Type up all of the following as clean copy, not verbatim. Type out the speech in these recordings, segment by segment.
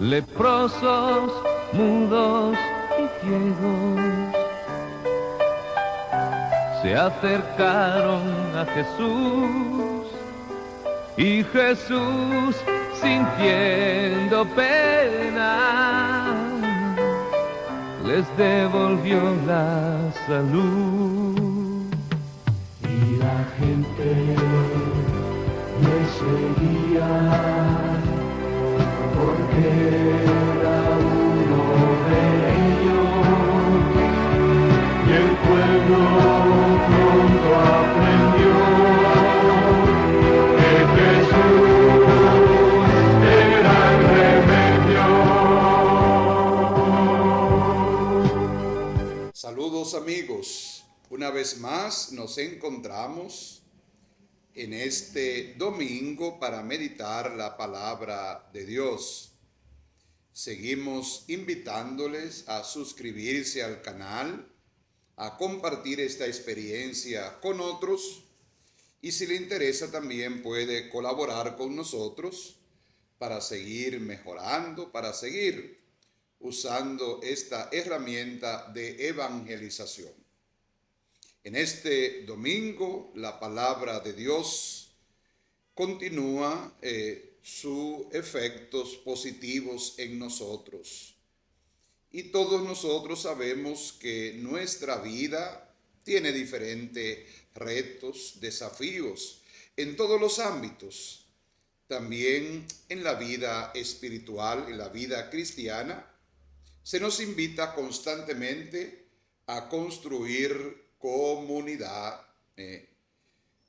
leprosos, mudos y ciegos se acercaron a Jesús, y Jesús, sintiendo pena, les devolvió la salud. Y la gente le seguía, porque era uno de ellos, y el pueblo pronto aprendió que Jesús era el remedio. Saludos amigos, una vez más nos encontramos en este domingo para meditar la palabra de Dios. Seguimos invitándoles a suscribirse al canal, a compartir esta experiencia con otros, y si le interesa también puede colaborar con nosotros para seguir mejorando, para seguir usando esta herramienta de evangelización. En este domingo la palabra de Dios continúa sus efectos positivos en nosotros. Y todos nosotros sabemos que nuestra vida tiene diferentes retos, desafíos en todos los ámbitos. También en la vida espiritual, en la vida cristiana, se nos invita constantemente a construir comunidad.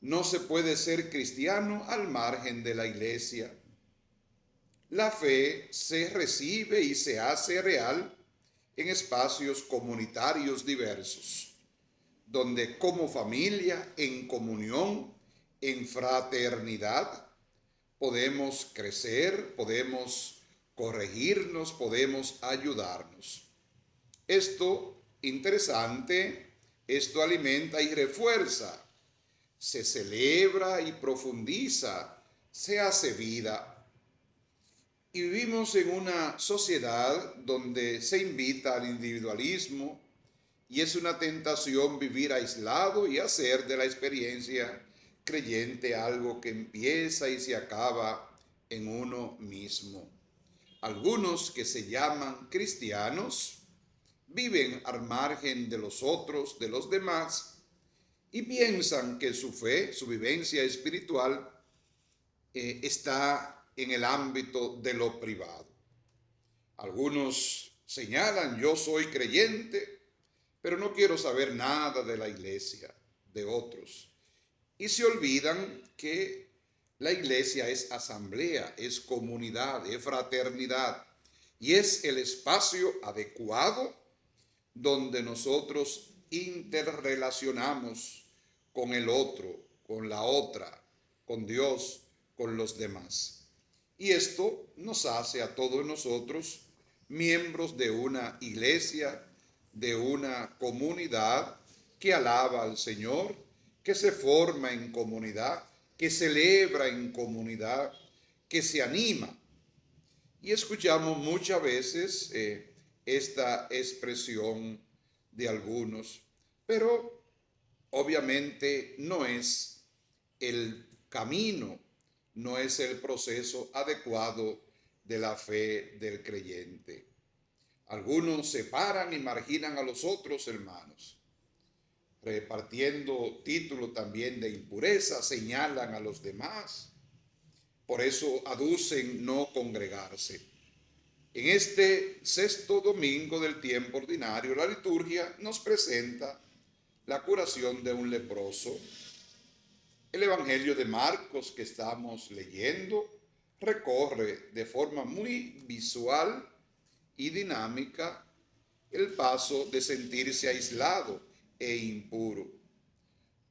No se puede ser cristiano al margen de la iglesia. La fe se recibe y se hace real en espacios comunitarios diversos, donde como familia, en comunión, en fraternidad, podemos crecer, podemos corregirnos, podemos ayudarnos. Esto interesante. Esto alimenta y refuerza, se celebra y profundiza, se hace vida. Y vivimos en una sociedad donde se invita al individualismo y es una tentación vivir aislado y hacer de la experiencia creyente algo que empieza y se acaba en uno mismo. Algunos que se llaman cristianos viven al margen de los otros, de los demás, y piensan que su fe, su vivencia espiritual, está en el ámbito de lo privado. Algunos señalan: yo soy creyente, pero no quiero saber nada de la iglesia, de otros. Y se olvidan que la iglesia es asamblea, es comunidad, es fraternidad, y es el espacio adecuado donde nosotros interrelacionamos con el otro, con la otra, con Dios, con los demás. Y esto nos hace a todos nosotros miembros de una iglesia, de una comunidad que alaba al Señor, que se forma en comunidad, que celebra en comunidad, que se anima. Y escuchamos muchas veces esta expresión de algunos, pero obviamente no es el camino, no es el proceso adecuado de la fe del creyente. Algunos separan y marginan a los otros hermanos, repartiendo títulos también de impureza, señalan a los demás, por eso aducen no congregarse. En este sexto domingo del tiempo ordinario, la liturgia nos presenta la curación de un leproso. El Evangelio de Marcos que estamos leyendo recorre de forma muy visual y dinámica el paso de sentirse aislado e impuro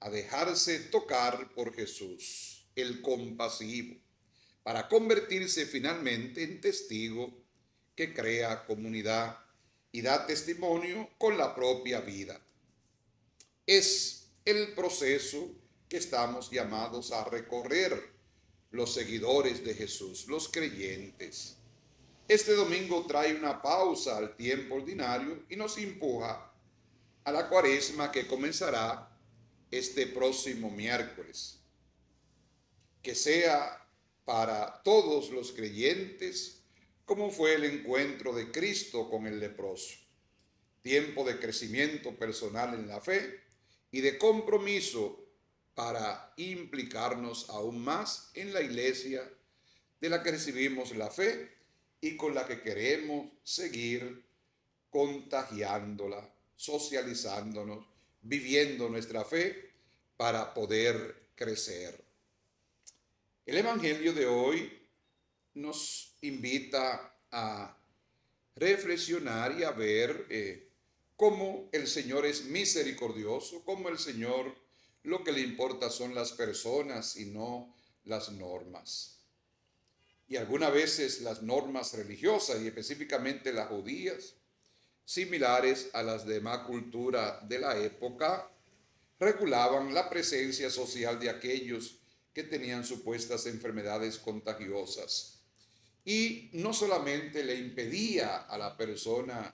a dejarse tocar por Jesús, el compasivo, para convertirse finalmente en testigo que crea comunidad y da testimonio con la propia vida. Es el proceso que estamos llamados a recorrer los seguidores de Jesús, los creyentes. Este domingo trae una pausa al tiempo ordinario y nos empuja a la Cuaresma que comenzará este próximo miércoles. Que sea para todos los creyentes como fue el encuentro de Cristo con el leproso. Tiempo de crecimiento personal en la fe y de compromiso para implicarnos aún más en la iglesia de la que recibimos la fe y con la que queremos seguir contagiándola, socializándonos, viviendo nuestra fe para poder crecer. El Evangelio de hoy nos invita a reflexionar y a ver cómo el Señor es misericordioso, cómo el Señor lo que le importa son las personas y no las normas. Y algunas veces las normas religiosas y específicamente las judías, similares a las demás culturas de la época, regulaban la presencia social de aquellos que tenían supuestas enfermedades contagiosas. Y no solamente le impedía a la persona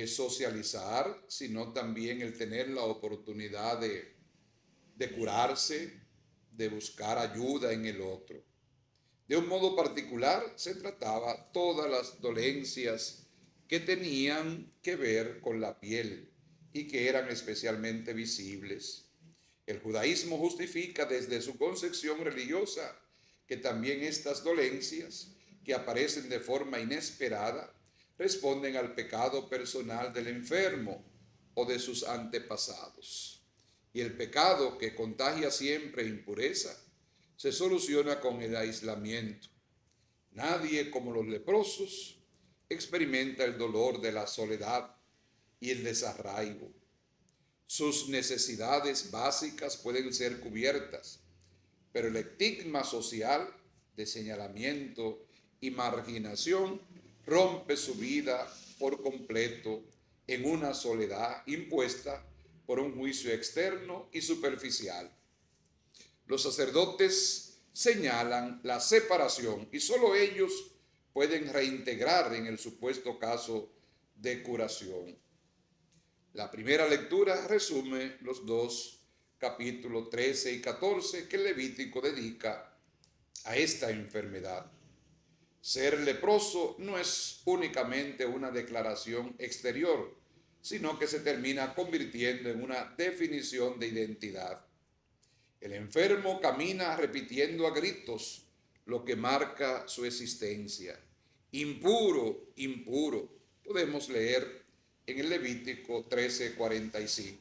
socializar, sino también el tener la oportunidad de curarse, de buscar ayuda en el otro. De un modo particular se trataba todas las dolencias que tenían que ver con la piel y que eran especialmente visibles. El judaísmo justifica desde su concepción religiosa que también estas dolencias, que aparecen de forma inesperada, responden al pecado personal del enfermo o de sus antepasados. Y el pecado, que contagia siempre impureza, se soluciona con el aislamiento. Nadie, como los leprosos, experimenta el dolor de la soledad y el desarraigo. Sus necesidades básicas pueden ser cubiertas, pero el estigma social de señalamiento y marginación rompe su vida por completo en una soledad impuesta por un juicio externo y superficial. Los sacerdotes señalan la separación y solo ellos pueden reintegrar en el supuesto caso de curación. La primera lectura resume los dos capítulos 13 y 14 que el Levítico dedica a esta enfermedad. Ser leproso no es únicamente una declaración exterior, sino que se termina convirtiendo en una definición de identidad. El enfermo camina repitiendo a gritos lo que marca su existencia. Impuro, impuro, podemos leer en el Levítico 13:45.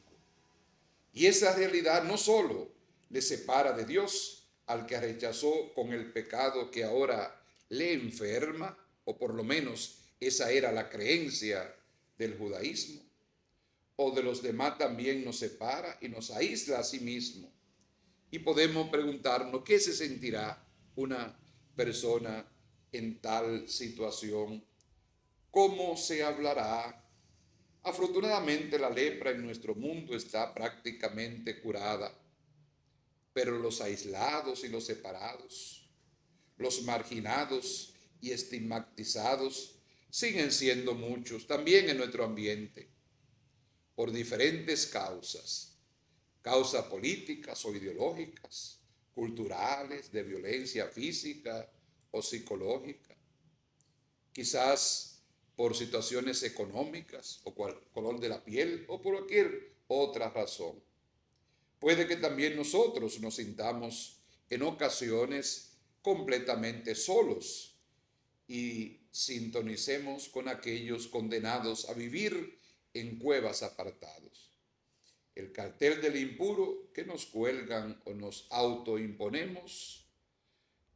Y esa realidad no solo le separa de Dios al que rechazó con el pecado que ahora le enferma, o por lo menos esa era la creencia del judaísmo, o de los demás también nos separa y nos aísla a sí mismo. Y podemos preguntarnos qué se sentirá una persona en tal situación, cómo se hablará. Afortunadamente la lepra en nuestro mundo está prácticamente curada, pero los aislados y los separados, los marginados y estigmatizados siguen siendo muchos también en nuestro ambiente, por diferentes causas políticas o ideológicas, culturales, de violencia física o psicológica, quizás por situaciones económicas o color de la piel o por cualquier otra razón. Puede que también nosotros nos sintamos en ocasiones completamente solos y sintonicemos con aquellos condenados a vivir en cuevas apartados. El cartel del impuro que nos cuelgan o nos autoimponemos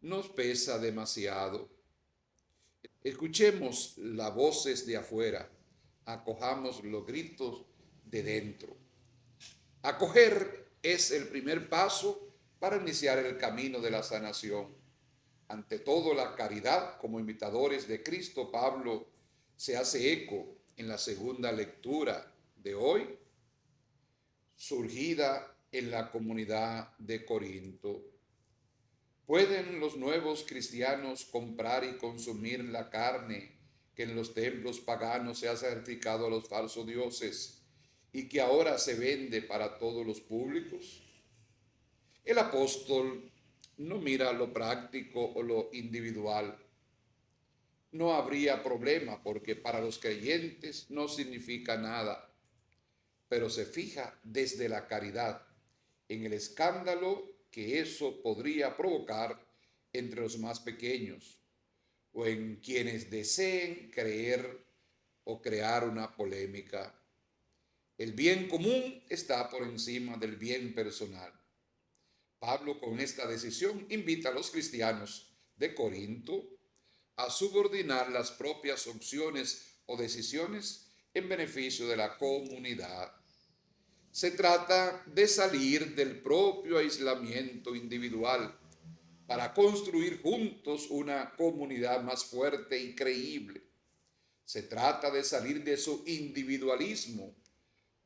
nos pesa demasiado. Escuchemos las voces de afuera, acojamos los gritos de dentro. Acoger es el primer paso para iniciar el camino de la sanación. Ante todo, la caridad, como imitadores de Cristo, Pablo se hace eco en la segunda lectura de hoy, surgida en la comunidad de Corinto. ¿Pueden los nuevos cristianos comprar y consumir la carne que en los templos paganos se ha sacrificado a los falsos dioses y que ahora se vende para todos los públicos? El apóstol no mira lo práctico o lo individual. No habría problema porque para los creyentes no significa nada, pero se fija desde la caridad en el escándalo que eso podría provocar entre los más pequeños o en quienes deseen creer o crear una polémica. El bien común está por encima del bien personal. Pablo, con esta decisión, invita a los cristianos de Corinto a subordinar las propias opciones o decisiones en beneficio de la comunidad. Se trata de salir del propio aislamiento individual para construir juntos una comunidad más fuerte y creíble. Se trata de salir de su individualismo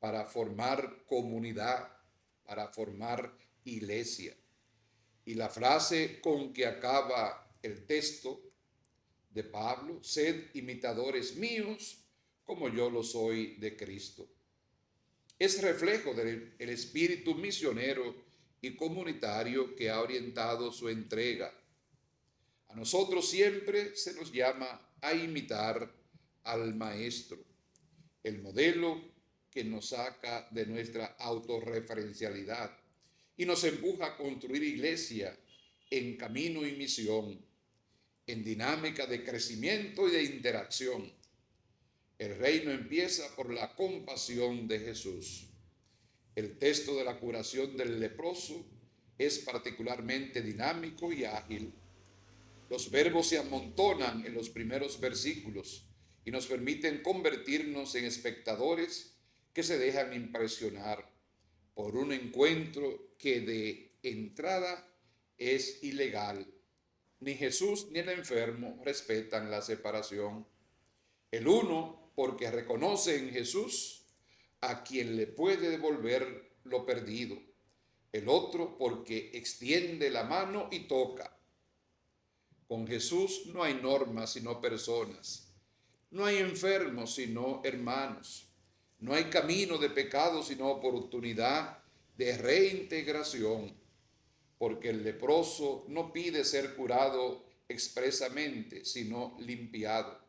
para formar comunidad, para formar iglesia. Y la frase con que acaba el texto de Pablo: sed imitadores míos como yo lo soy de Cristo, es reflejo del espíritu misionero y comunitario que ha orientado su entrega. A nosotros siempre se nos llama a imitar al Maestro, el modelo que nos saca de nuestra autorreferencialidad y nos empuja a construir iglesia en camino y misión, en dinámica de crecimiento y de interacción. El reino empieza por la compasión de Jesús. El texto de la curación del leproso es particularmente dinámico y ágil. Los verbos se amontonan en los primeros versículos y nos permiten convertirnos en espectadores que se dejan impresionar por un encuentro que de entrada es ilegal. Ni Jesús ni el enfermo respetan la separación. El uno porque reconoce en Jesús a quien le puede devolver lo perdido. El otro porque extiende la mano y toca. Con Jesús no hay normas sino personas. No hay enfermos sino hermanos. No hay camino de pecado sino oportunidad de reintegración. Porque el leproso no pide ser curado expresamente, sino limpiado,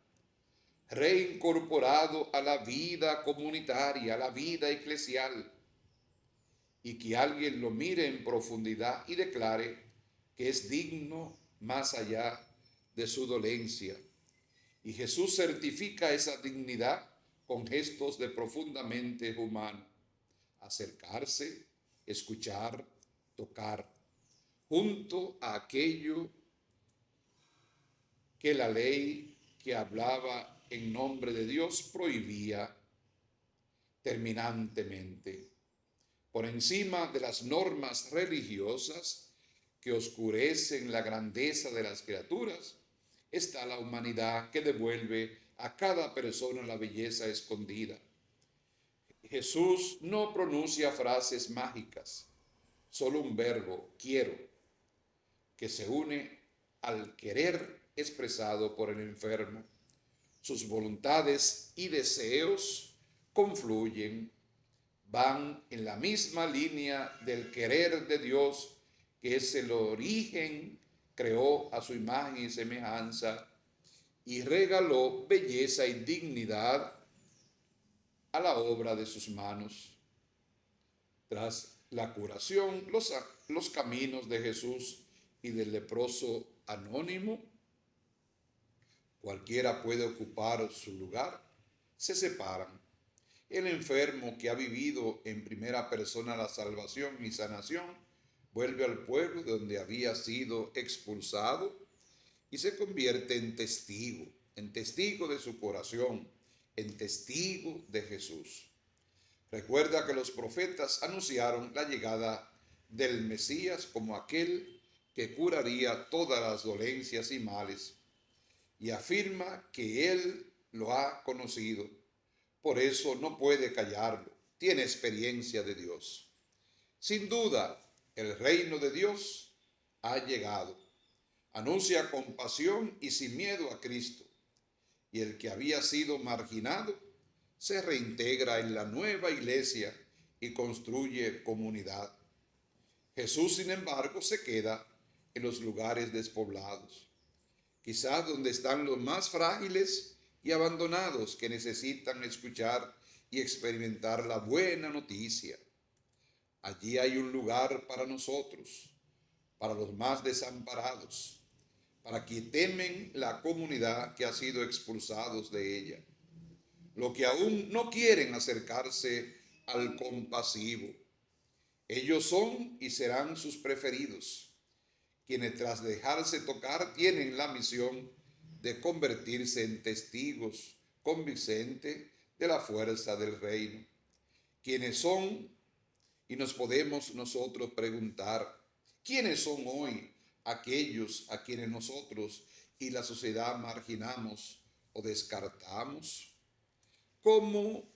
reincorporado a la vida comunitaria, a la vida eclesial, y que alguien lo mire en profundidad y declare que es digno más allá de su dolencia. Y Jesús certifica esa dignidad con gestos de profundamente humano: acercarse, escuchar, tocar, junto a aquello que la ley que hablaba en nombre de Dios prohibía terminantemente. Por encima de las normas religiosas que oscurecen la grandeza de las criaturas, está la humanidad que devuelve a cada persona la belleza escondida. Jesús no pronuncia frases mágicas, solo un verbo: quiero, que se une al querer expresado por el enfermo. Sus voluntades y deseos confluyen, van en la misma línea del querer de Dios, que es el origen, creó a su imagen y semejanza y regaló belleza y dignidad a la obra de sus manos. Tras la curación, los caminos de Jesús y del leproso anónimo, cualquiera puede ocupar su lugar, se separan. El enfermo, que ha vivido en primera persona la salvación y sanación, vuelve al pueblo donde había sido expulsado y se convierte en testigo de su curación, en testigo de Jesús. Recuerda que los profetas anunciaron la llegada del Mesías como aquel que curaría todas las dolencias y males, y afirma que él lo ha conocido. Por eso no puede callarlo, tiene experiencia de Dios. Sin duda, el reino de Dios ha llegado. anuncia con pasión y sin miedo a Cristo, y el que había sido marginado se reintegra en la nueva iglesia y construye comunidad. Jesús, sin embargo, se queda en los lugares despoblados, quizás donde están los más frágiles y abandonados que necesitan escuchar y experimentar la buena noticia. Allí hay un lugar para nosotros, para los más desamparados, para quienes temen la comunidad que ha sido expulsados de ella, los que aún no quieren acercarse al compasivo. Ellos son y serán sus preferidos, quienes tras dejarse tocar tienen la misión de convertirse en testigos convincentes de la fuerza del reino. Quienes son, y nos podemos nosotros preguntar, ¿quiénes son hoy aquellos a quienes nosotros y la sociedad marginamos o descartamos? ¿Cómo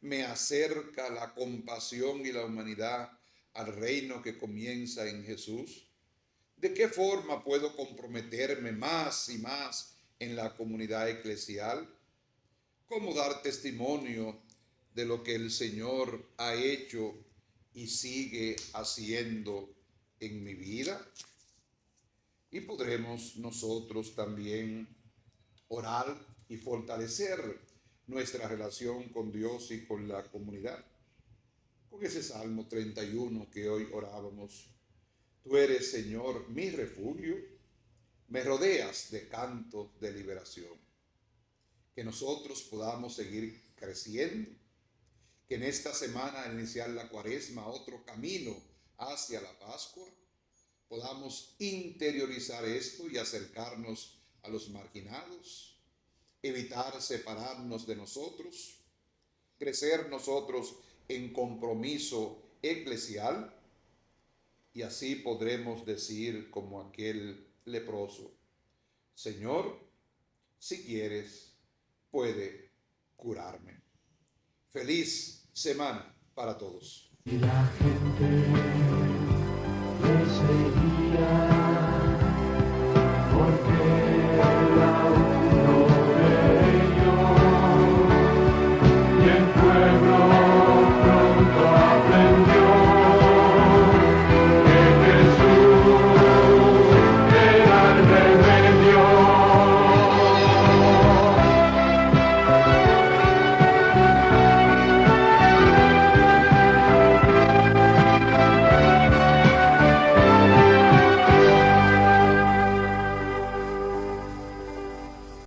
me acerca la compasión y la humanidad al reino que comienza en Jesús? ¿De qué forma puedo comprometerme más y más en la comunidad eclesial? ¿Cómo dar testimonio de lo que el Señor ha hecho y sigue haciendo en mi vida? Y podremos nosotros también orar y fortalecer nuestra relación con Dios y con la comunidad. Con ese Salmo 31 que hoy orábamos. Tú eres, Señor, mi refugio, me rodeas de cantos de liberación. Que nosotros podamos seguir creciendo, que en esta semana, al iniciar la Cuaresma, otro camino hacia la Pascua, podamos interiorizar esto y acercarnos a los marginados, evitar separarnos de nosotros, crecer nosotros en compromiso eclesial, y así podremos decir como aquel leproso: Señor, si quieres, puede curarme. Feliz semana para todos. Y la gente le seguía.